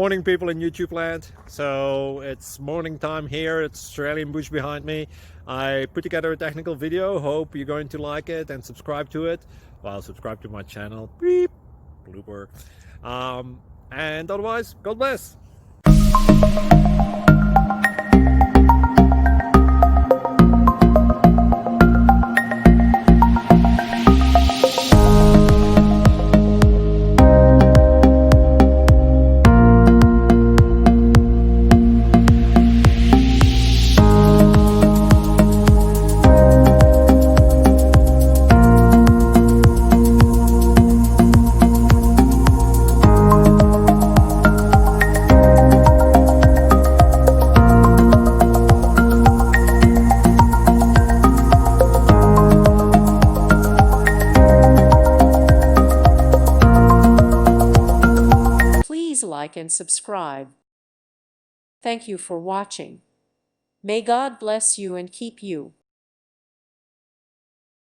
Morning people in YouTube land. So it's morning time here. It's Australian bush behind me. I put together a technical video. Hope you're going to like it and subscribe to it. Well, subscribe to my channel. Beep. Blooper. And otherwise, God bless. Please like and subscribe. Thank you for watching. May God bless you and keep you.